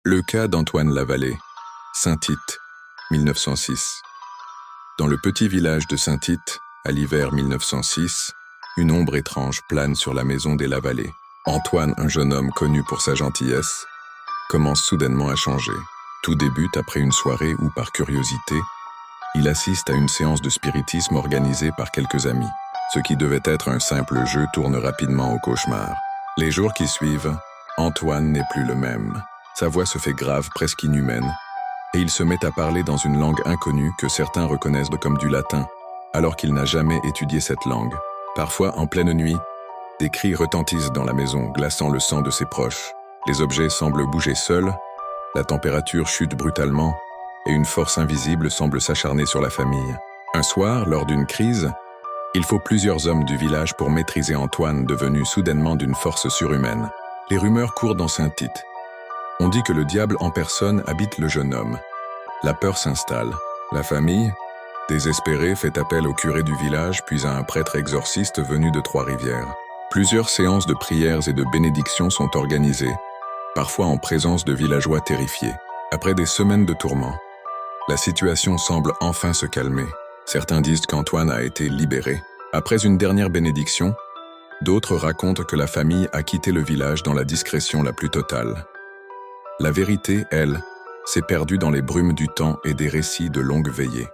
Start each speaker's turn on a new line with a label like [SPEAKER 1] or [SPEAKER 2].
[SPEAKER 1] Le cas d'Antoine Lavallée, Saint-Tite, 1906. Dans le petit village de Saint-Tite, à l'hiver 1906, une ombre étrange plane sur la maison des Lavallée. Antoine, un jeune homme connu pour sa gentillesse, commence soudainement à changer. Tout débute après une soirée où, par curiosité, il assiste à une séance de spiritisme organisée par quelques amis. Ce qui devait être un simple jeu tourne rapidement au cauchemar. Les jours qui suivent, Antoine n'est plus le même. Sa voix se fait grave, presque inhumaine, et il se met à parler dans une langue inconnue que certains reconnaissent comme du latin, alors qu'il n'a jamais étudié cette langue. Parfois, en pleine nuit, des cris retentissent dans la maison, glaçant le sang de ses proches. Les objets semblent bouger seuls, la température chute brutalement, et une force invisible semble s'acharner sur la famille. Un soir, lors d'une crise, il faut plusieurs hommes du village pour maîtriser Antoine, devenu soudainement d'une force surhumaine. Les rumeurs courent dans Saint-Tite. On dit que le diable en personne habite le jeune homme. La peur s'installe. La famille, désespérée, fait appel au curé du village, puis à un prêtre exorciste venu de Trois-Rivières. Plusieurs séances de prières et de bénédictions sont organisées, parfois en présence de villageois terrifiés. Après des semaines de tourments, la situation semble enfin se calmer. Certains disent qu'Antoine a été libéré. Après une dernière bénédiction, d'autres racontent que la famille a quitté le village dans la discrétion la plus totale. La vérité, elle, s'est perdue dans les brumes du temps et des récits de longues veillées.